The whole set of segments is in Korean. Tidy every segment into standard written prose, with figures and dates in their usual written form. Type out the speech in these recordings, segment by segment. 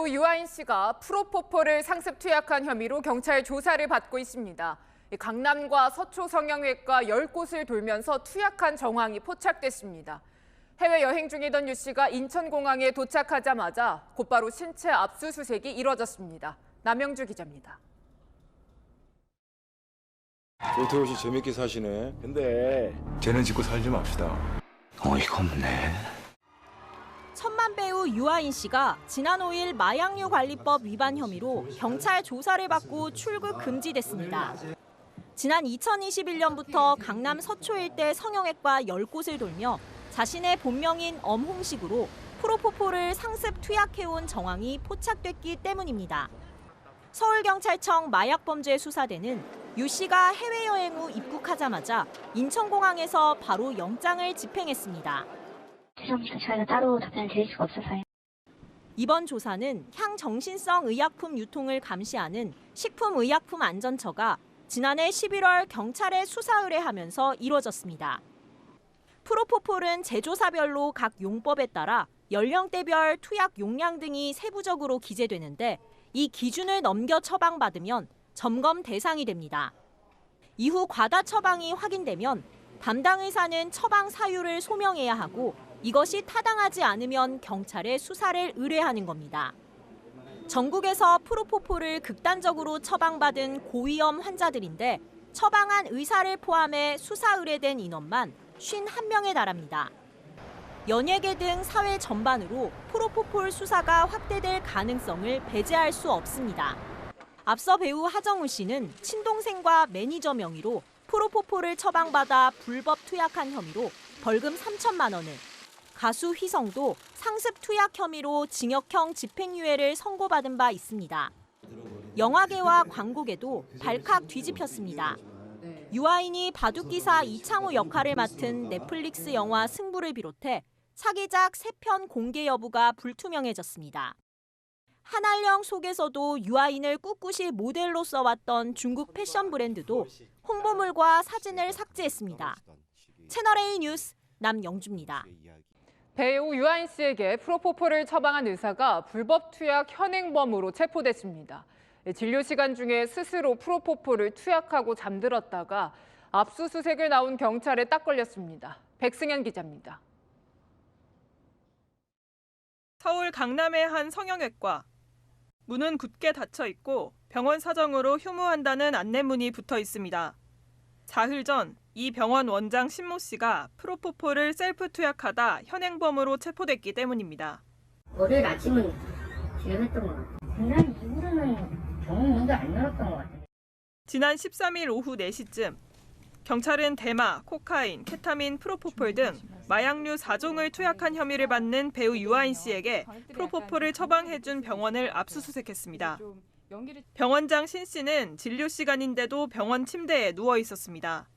배우 유아인 씨가 프로포폴을 상습 투약한 혐의로 경찰 조사를 받고 있습니다. 강남과 서초 성형외과 10곳을 돌면서 투약한 정황이 포착됐습니다. 해외여행 중이던 유 씨가 인천공항에 도착하자마자 곧바로 신체 압수수색이 이뤄졌습니다. 남영주 기자입니다. 조태호 씨 재밌게 사시네. 근데 죄는 짓고 살지 맙시다. 어이가 없네. 천만 배우 유아인 씨가 지난 5일 마약류 관리법 위반 혐의로 경찰 조사를 받고 출국 금지됐습니다. 지난 2021년부터 강남 서초 일대 성형외과 10곳을 돌며 자신의 본명인 엄홍식으로 프로포폴을 상습 투약해온 정황이 포착됐기 때문입니다. 서울경찰청 마약범죄수사대는 유 씨가 해외여행 후 입국하자마자 인천공항에서 바로 영장을 집행했습니다. 죄송합니다. 저희가 따로 답변을 드릴 수가 없어서요. 이번 조사는 향정신성 의약품 유통을 감시하는 식품의약품안전처가 지난해 11월 경찰에 수사 의뢰하면서 이루어졌습니다. 프로포폴은 제조사별로 각 용법에 따라 연령대별 투약 용량 등이 세부적으로 기재되는데 이 기준을 넘겨 처방받으면 점검 대상이 됩니다. 이후 과다 처방이 확인되면 담당 의사는 처방 사유를 소명해야 하고 이것이 타당하지 않으면 경찰에 수사를 의뢰하는 겁니다. 전국에서 프로포폴을 극단적으로 처방받은 고위험 환자들인데 처방한 의사를 포함해 수사 의뢰된 인원만 51명에 달합니다. 연예계 등 사회 전반으로 프로포폴 수사가 확대될 가능성을 배제할 수 없습니다. 앞서 배우 하정우 씨는 친동생과 매니저 명의로 프로포폴을 처방받아 불법 투약한 혐의로 벌금 3천만 원을, 가수 휘성도 상습 투약 혐의로 징역형 집행유예를 선고받은 바 있습니다. 영화계와 광고계도 발칵 뒤집혔습니다. 유아인이 바둑기사 이창호 역할을 맡은 넷플릭스 영화 승부를 비롯해 차기작 3편 공개 여부가 불투명해졌습니다. 한알령 속에서도 유아인을 꿋꿋이 모델로 써왔던 중국 패션 브랜드도 홍보물과 사진을 삭제했습니다. 채널A 뉴스 남영주입니다. 배우 유아인 씨에게 프로포폴을 처방한 의사가 불법 투약 현행범으로 체포됐습니다. 진료 시간 중에 스스로 프로포폴을 투약하고 잠들었다가 압수수색을 나온 경찰에 딱 걸렸습니다. 백승현 기자입니다. 서울 강남의 한 성형외과. 문은 굳게 닫혀 있고 병원 사정으로 휴무한다는 안내문이 붙어 있습니다. 사흘 전 이 병원 원장 신모 씨가 프로포폴을 셀프 투약하다 현행범으로 체포됐기 때문입니다. 월요일 아침은 지연했던 것 같아요. 그날 이후로는 병원 문도 안 열었던 것 같아요. 지난 13일 오후 4시쯤 경찰은 대마, 코카인, 케타민, 프로포폴 등 마약류 4종을 투약한 혐의를 받는 배우 유아인 씨에게 프로포폴을 처방해준 병원을 압수수색했습니다. 병원장 신 씨는 진료 시간인데도 병원 침대에 누워 있었습니다.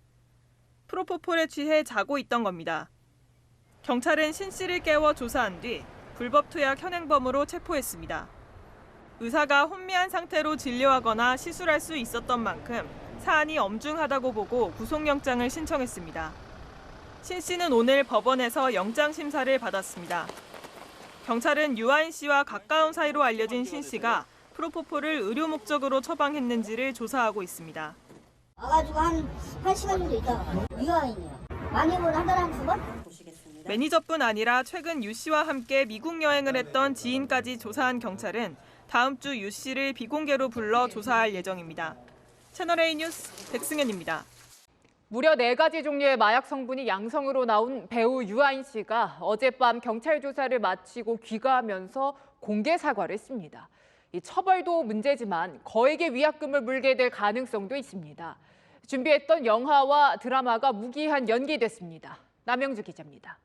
프로포폴에 취해 자고 있던 겁니다. 경찰은 신 씨를 깨워 조사한 뒤 불법 투약 현행범으로 체포했습니다. 의사가 혼미한 상태로 진료하거나 시술할 수 있었던 만큼 사안이 엄중하다고 보고 구속영장을 신청했습니다. 신 씨는 오늘 법원에서 영장 심사를 받았습니다. 경찰은 유아인 씨와 가까운 사이로 알려진 신 씨가 프로포폴을 의료 목적으로 처방했는지를 조사하고 있습니다. 와가지고 한 시간 정도 있다가 유아인이요. 많이 본 한 달에 한 2번? 매니저뿐 아니라 최근 유 씨와 함께 미국 여행을 했던 지인까지 조사한 경찰은 다음 주 유 씨를 비공개로 불러 조사할 예정입니다. 채널A 뉴스 백승현입니다. 무려 4가지 종류의 마약 성분이 양성으로 나온 배우 유아인 씨가 어젯밤 경찰 조사를 마치고 귀가하면서 공개 사과를 했습니다. 이 처벌도 문제지만 거액의 위약금을 물게 될 가능성도 있습니다. 준비했던 영화와 드라마가 무기한 연기됐습니다. 남영주 기자입니다.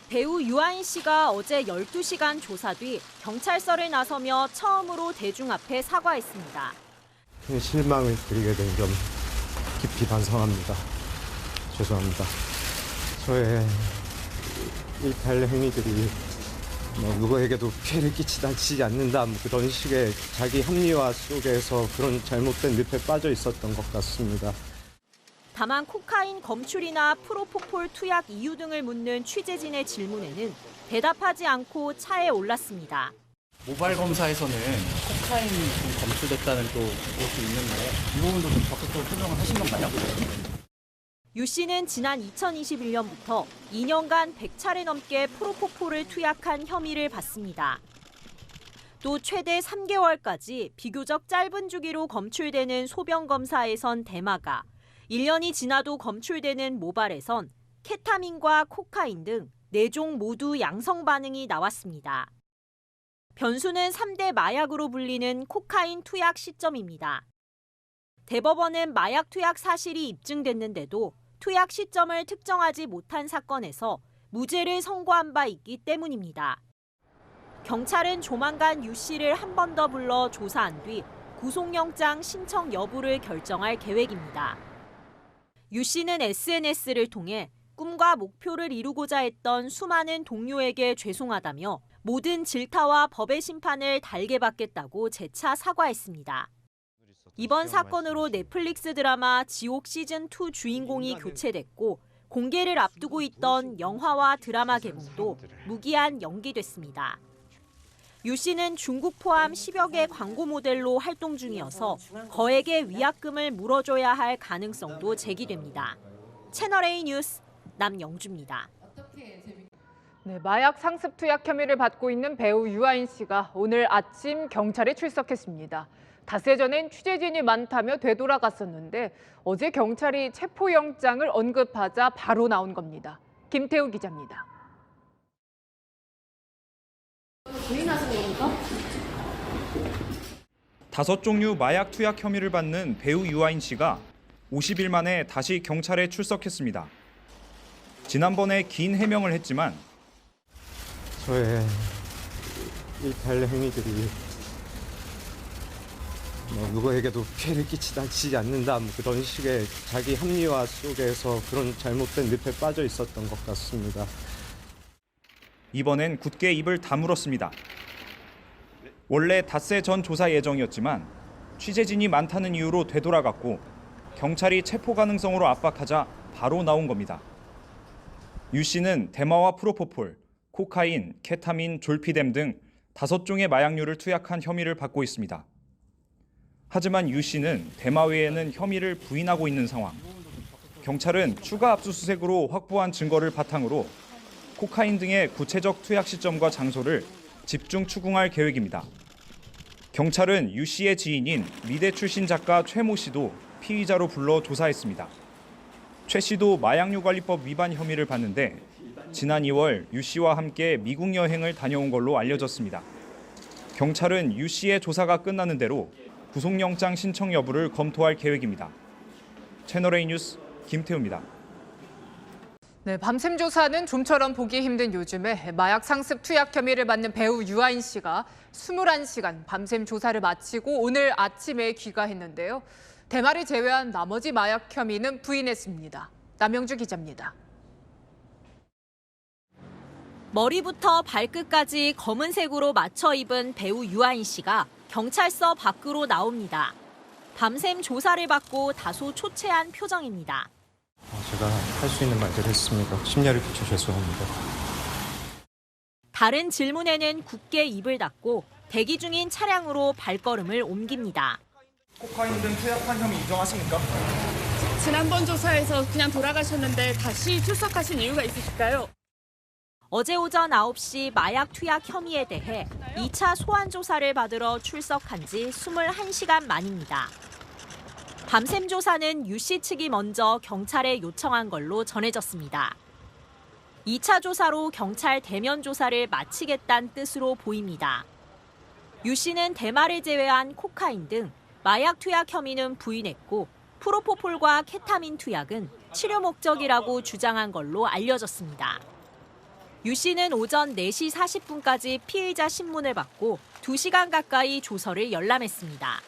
배우 유아인 씨가 어제 12시간 조사 뒤 경찰서를 나서며 처음으로 대중 앞에 사과했습니다. 실망을 드리게 된 점 깊이 반성합니다. 죄송합니다. 저의 일탈 행위들이 누구에게도 피해를 끼치지 않는다 그런 식의 자기 합리화 속에서 그런 잘못된 늪에 빠져 있었던 것 같습니다. 다만 코카인 검출이나 프로포폴 투약 이유 등을 묻는 취재진의 질문에는 대답하지 않고 차에 올랐습니다. 모바일 검사에서는 코카인이 좀 검출됐다는 또 그것도 있는데 이 부분도 좀 적극적으로 설명을 하신 건가요? 유 씨는 지난 2021년부터 2년간 100차례 넘게 프로포폴을 투약한 혐의를 받습니다. 또 최대 3개월까지 비교적 짧은 주기로 검출되는 소변 검사에선 대마가, 1년이 지나도 검출되는 모발에선 케타민과 코카인 등 4종 모두 양성 반응이 나왔습니다. 변수는 3대 마약으로 불리는 코카인 투약 시점입니다. 대법원은 마약 투약 사실이 입증됐는데도 투약 시점을 특정하지 못한 사건에서 무죄를 선고한 바 있기 때문입니다. 경찰은 조만간 유 씨를 한 번 더 불러 조사한 뒤 구속영장 신청 여부를 결정할 계획입니다. 유 씨는 SNS를 통해 꿈과 목표를 이루고자 했던 수많은 동료에게 죄송하다며 모든 질타와 법의 심판을 달게 받겠다고 재차 사과했습니다. 이번 사건으로 넷플릭스 드라마 지옥 시즌2 주인공이 교체됐고 공개를 앞두고 있던 영화와 드라마 개봉도 무기한 연기됐습니다. 유 씨는 중국 포함 10여 개 광고 모델로 활동 중이어서 거액의 위약금을 물어줘야 할 가능성도 제기됩니다. 채널A 뉴스 남영주입니다. 네, 마약 상습 투약 혐의를 받고 있는 배우 유아인 씨가 오늘 아침 경찰에 출석했습니다. 닷새 전엔 취재진이 많다며 되돌아갔었는데 어제 경찰이 체포영장을 언급하자 바로 나온 겁니다. 김태우 기자입니다. 부인하신 겁니까? 5종류 마약 투약 혐의를 받는 배우 유아인 씨가 50일 만에 다시 경찰에 출석했습니다. 지난번에 긴 해명을 했지만 저의 일탈 행위들이 누구에게도 피해를 끼치지 않는다 그런 식의 자기 합리화 속에서 그런 잘못된 늪에 빠져 있었던 것 같습니다. 이번엔 굳게 입을 다물었습니다. 원래 닷새 전 조사 예정이었지만 취재진이 많다는 이유로 되돌아갔고 경찰이 체포 가능성으로 압박하자 바로 나온 겁니다. 유 씨는 대마와 프로포폴, 코카인, 케타민, 졸피뎀 등 5종의 마약류를 투약한 혐의를 받고 있습니다. 하지만 유 씨는 대마 외에는 혐의를 부인하고 있는 상황. 경찰은 추가 압수수색으로 확보한 증거를 바탕으로 코카인 등의 구체적 투약 시점과 장소를 집중 추궁할 계획입니다. 경찰은 유 씨의 지인인 미대 출신 작가 최모 씨도 피의자로 불러 조사했습니다. 최 씨도 마약류관리법 위반 혐의를 받는데 지난 2월 유 씨와 함께 미국 여행을 다녀온 걸로 알려졌습니다. 경찰은 유 씨의 조사가 끝나는 대로 구속영장 신청 여부를 검토할 계획입니다. 채널A 뉴스 김태우입니다. 네, 밤샘 조사는 좀처럼 보기 힘든 요즘에 마약 상습 투약 혐의를 받는 배우 유아인 씨가 21시간 밤샘 조사를 마치고 오늘 아침에 귀가했는데요. 대마를 제외한 나머지 마약 혐의는 부인했습니다. 남영주 기자입니다. 머리부터 발끝까지 검은색으로 맞춰 입은 배우 유아인 씨가 경찰서 밖으로 나옵니다. 밤샘 조사를 받고 다소 초췌한 표정입니다. 제가 할 수 있는 말들 했습니다. 심려를 끼쳐 죄송합니다. 다른 질문에는 굳게 입을 닫고 대기 중인 차량으로 발걸음을 옮깁니다. 코카인 등 투약한 혐의 인정하십니까? 지난번 조사에서 그냥 돌아가셨는데 다시 출석하신 이유가 있으실까요? 어제 오전 9시 마약 투약 혐의에 대해 2차 소환 조사를 받으러 출석한 지 21시간 만입니다. 밤샘 조사는 유 씨 측이 먼저 경찰에 요청한 걸로 전해졌습니다. 2차 조사로 경찰 대면 조사를 마치겠다는 뜻으로 보입니다. 유 씨는 대마를 제외한 코카인 등 마약 투약 혐의는 부인했고 프로포폴과 케타민 투약은 치료 목적이라고 주장한 걸로 알려졌습니다. 유 씨는 오전 4시 40분까지 피의자 신문을 받고 2시간 가까이 조서를 열람했습니다.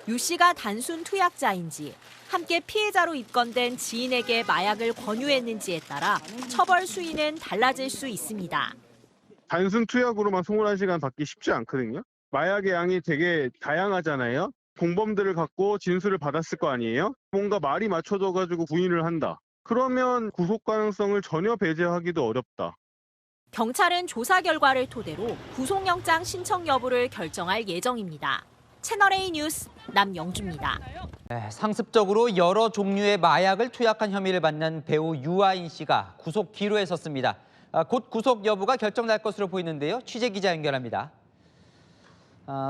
유 씨가 단순 투약자인지 함께 피해자로 입건된 지인에게 마약을 권유했는지에 따라 처벌 수위는 달라질 수 있습니다. 단순 투약으로만 21시간 받기 쉽지 않거든요. 마약의 양이 되게 다양하잖아요. 공범들을 갖고 진술을 받았을 거 아니에요? 뭔가 말이 맞춰져가지고 부인을 한다. 그러면 구속 가능성을 전혀 배제하기도 어렵다. 경찰은 조사 결과를 토대로 구속영장 신청 여부를 결정할 예정입니다. 채널A 뉴스 남영주입니다. 상습적으로 여러 종류의 마약을 투약한 혐의를 받는 배우 유아인 씨가 구속 기로에 섰습니다. 곧 구속 여부가 결정날 것으로 보이는데요. 취재 기자 연결합니다.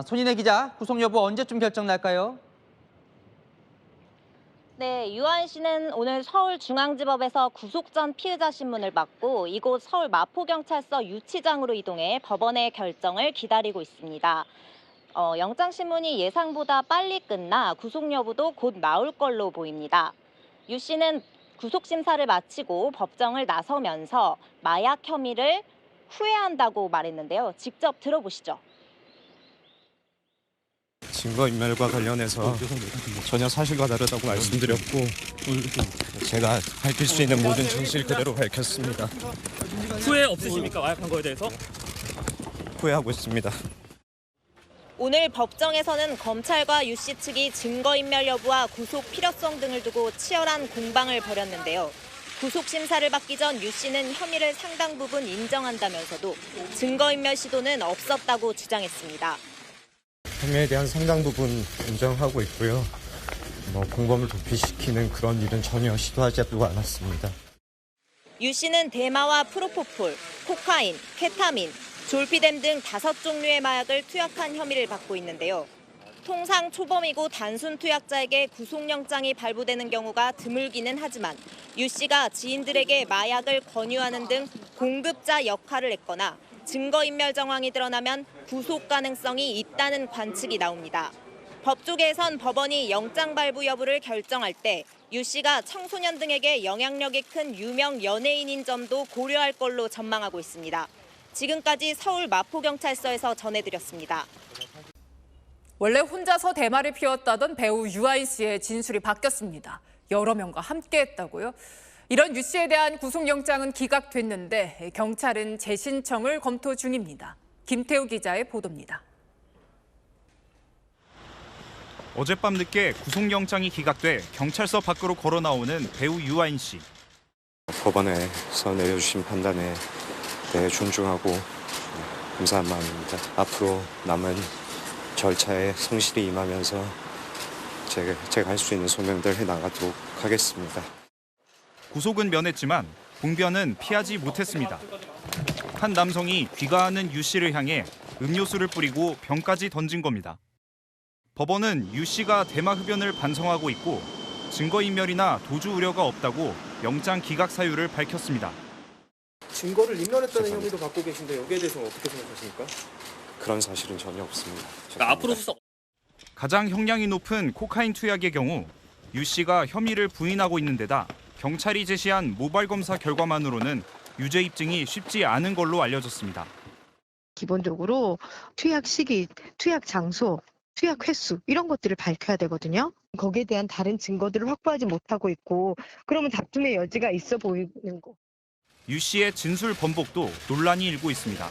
손인혜 기자, 구속 여부 언제쯤 결정날까요? 네, 유아인 씨는 오늘 서울중앙지법에서 구속 전 피의자 신문을 받고 이곳 서울 마포경찰서 유치장으로 이동해 법원의 결정을 기다리고 있습니다. 영장 신문이 예상보다 빨리 끝나 구속 여부도 곧 나올 걸로 보입니다. 유 씨는 구속 심사를 마치고 법정을 나서면서 마약 혐의를 후회한다고 말했는데요. 직접 들어보시죠. 증거인멸과 관련해서 전혀 사실과 다르다고 말씀드렸고 제가 밝힐 수 있는 모든 진실 그대로 밝혔습니다. 후회 없으십니까? 마약한 거에 대해서? 후회하고 있습니다. 오늘 법정에서는 검찰과 유 씨 측이 증거인멸 여부와 구속 필요성 등을 두고 치열한 공방을 벌였는데요. 구속 심사를 받기 전 유 씨는 혐의를 상당 부분 인정한다면서도 증거인멸 시도는 없었다고 주장했습니다. 혐의에 대한 상당 부분 인정하고 있고요. 공범을 도피시키는 그런 일은 전혀 시도하지도 않았습니다. 유 씨는 대마와 프로포폴, 코카인, 케타민, 졸피뎀 등 5종류의 마약을 투약한 혐의를 받고 있는데요. 통상 초범이고 단순 투약자에게 구속영장이 발부되는 경우가 드물기는 하지만 유 씨가 지인들에게 마약을 권유하는 등 공급자 역할을 했거나 증거인멸 정황이 드러나면 구속 가능성이 있다는 관측이 나옵니다. 법조계에선 법원이 영장 발부 여부를 결정할 때 유 씨가 청소년 등에게 영향력이 큰 유명 연예인인 점도 고려할 걸로 전망하고 있습니다. 지금까지 서울 마포경찰서에서 전해드렸습니다. 원래 혼자서 대마를 피웠다던 배우 유아인 씨의 진술이 바뀌었습니다. 여러 명과 함께했다고요? 이런 유 씨에 대한 구속영장은 기각됐는데 경찰은 재신청을 검토 중입니다. 김태우 기자의 보도입니다. 어젯밤 늦게 구속영장이 기각돼 경찰서 밖으로 걸어 나오는 배우 유아인 씨. 법원에서 내려주신 판단에 대해 존중하고 감사한 마음입니다. 앞으로 남은 절차에 성실히 임하면서 제가 할 수 있는 소명들 해나가도록 하겠습니다. 구속은 면했지만 봉변은 피하지 못했습니다. 한 남성이 귀가하는 유 씨를 향해 음료수를 뿌리고 병까지 던진 겁니다. 법원은 유 씨가 대마 흡연을 반성하고 있고 증거인멸이나 도주 우려가 없다고 영장 기각 사유를 밝혔습니다. 증거를 인멸했다는 혐의도 받고 계신데 여기에 대해서는 어떻게 생각하십니까? 그런 사실은 전혀 없습니다. 앞으로 수사 가장 형량이 높은 코카인 투약의 경우 유 씨가 혐의를 부인하고 있는 데다 경찰이 제시한 모발 검사 결과만으로는 유죄 입증이 쉽지 않은 걸로 알려졌습니다. 기본적으로 투약 시기, 투약 장소, 투약 횟수 이런 것들을 밝혀야 되거든요. 거기에 대한 다른 증거들을 확보하지 못하고 있고 그러면 다툼의 여지가 있어 보이는 거. 유 씨의 진술 번복도 논란이 일고 있습니다.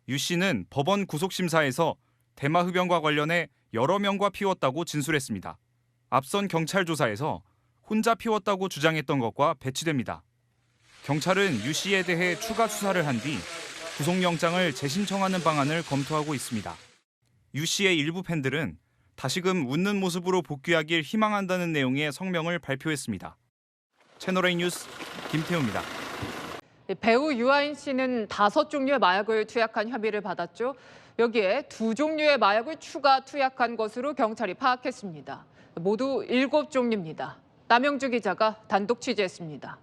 유 씨는 법원 구속심사에서 대마 흡연과 관련해 여러 명과 피웠다고 진술했습니다. 앞선 경찰 조사에서 혼자 피웠다고 주장했던 것과 배치됩니다. 경찰은 유 씨에 대해 추가 수사를 한 뒤 구속영장을 재신청하는 방안을 검토하고 있습니다. 유 씨의 일부 팬들은 다시금 웃는 모습으로 복귀하길 희망한다는 내용의 성명을 발표했습니다. 채널A 뉴스 김태우입니다. 배우 유아인 씨는 5종류의 마약을 투약한 혐의를 받았죠. 여기에 2종류의 마약을 추가 투약한 것으로 경찰이 파악했습니다. 모두 7종류입니다. 남영주 기자가 단독 취재했습니다.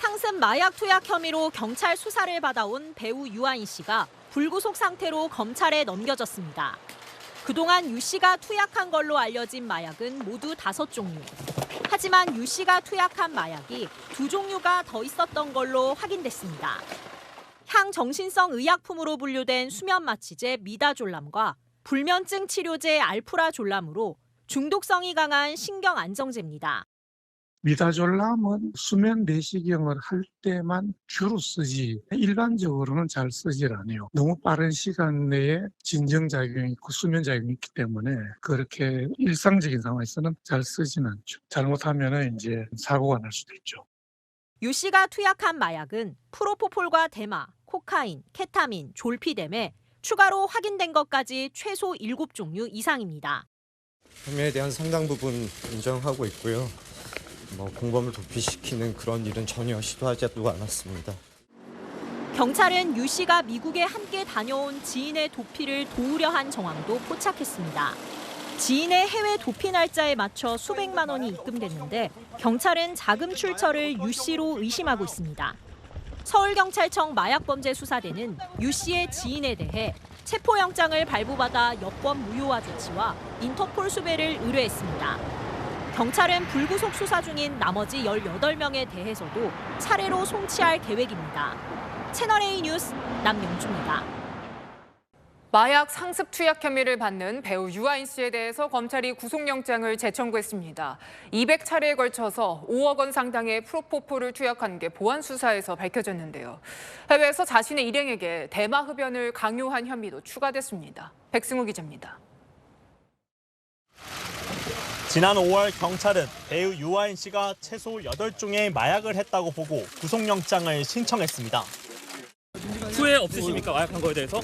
상습 마약 투약 혐의로 경찰 수사를 받아온 배우 유아인 씨가 불구속 상태로 검찰에 넘겨졌습니다. 그동안 유 씨가 투약한 걸로 알려진 마약은 모두 5종류. 하지만 유 씨가 투약한 마약이 2종류가 더 있었던 걸로 확인됐습니다. 향정신성 의약품으로 분류된 수면마취제 미다졸람과 불면증 치료제 알프라졸람으로 중독성이 강한 신경안정제입니다. 미다졸람은 수면 내시경을 할 때만 주로 쓰지 일반적으로는 잘 쓰질 않아요. 너무 빠른 시간 내에 진정작용이 있고 수면작용이 있기 때문에 그렇게 일상적인 상황에서는 잘 쓰진 않죠. 잘못하면 이제 사고가 날 수도 있죠. 유 씨가 투약한 마약은 프로포폴과 대마, 코카인, 케타민, 졸피뎀에 추가로 확인된 것까지 최소 7종류 이상입니다. 혐의에 대한 상당 부분 인정하고 있고요. 공범을 도피시키는 그런 일은 전혀 시도하지도 않았습니다. 경찰은 유 씨가 미국에 함께 다녀온 지인의 도피를 도우려 한 정황도 포착했습니다. 지인의 해외 도피 날짜에 맞춰 수백만 원이 입금됐는데 경찰은 자금 출처를 유 씨로 의심하고 있습니다. 서울경찰청 마약범죄수사대는 유 씨의 지인에 대해 체포영장을 발부받아 여권 무효화 조치와 인터폴 수배를 의뢰했습니다. 경찰은 불구속 수사 중인 나머지 18명에 대해서도 차례로 송치할 계획입니다. 채널A 뉴스 남명주입니다. 마약 상습 투약 혐의를 받는 배우 유아인 씨에 대해서 검찰이 구속영장을 재청구했습니다. 200차례에 걸쳐서 5억 원 상당의 프로포폴을 투약한 게 보안 수사에서 밝혀졌는데요. 해외에서 자신의 일행에게 대마 흡연을 강요한 혐의도 추가됐습니다. 백승우 기자입니다. 지난 5월 경찰은 배우 유아인 씨가 최소 8종의 마약을 했다고 보고 구속영장을 신청했습니다. 후회 없으십니까? 마약한 거에 대해서?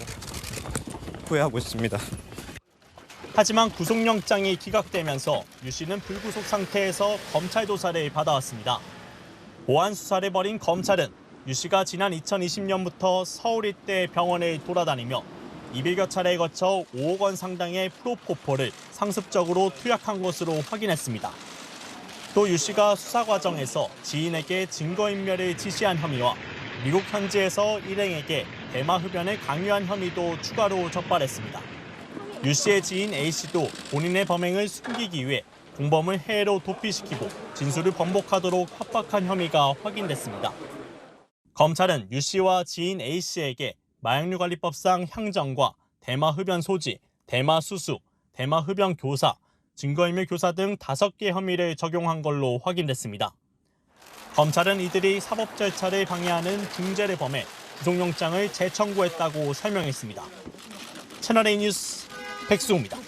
후회하고 있습니다. 하지만 구속영장이 기각되면서 유 씨는 불구속 상태에서 검찰 조사를 받아왔습니다. 보안 수사를 벌인 검찰은 유 씨가 지난 2020년부터 서울 일대 병원을 돌아다니며 200여 차례에 거쳐 5억 원 상당의 프로포폴을 상습적으로 투약한 것으로 확인했습니다. 또 유 씨가 수사 과정에서 지인에게 증거인멸을 지시한 혐의와 미국 현지에서 일행에게 대마 흡연을 강요한 혐의도 추가로 적발했습니다. 유 씨의 지인 A 씨도 본인의 범행을 숨기기 위해 공범을 해외로 도피시키고 진술을 번복하도록 협박한 혐의가 확인됐습니다. 검찰은 유 씨와 지인 A 씨에게 마약류관리법상 향정과 대마 흡연 소지, 대마 수수, 대마 흡연 교사, 증거인멸 교사 등 5개 혐의를 적용한 걸로 확인됐습니다. 검찰은 이들이 사법 절차를 방해하는 중죄를 범해 구속영장을 재청구했다고 설명했습니다. 채널A 뉴스 백수호입니다.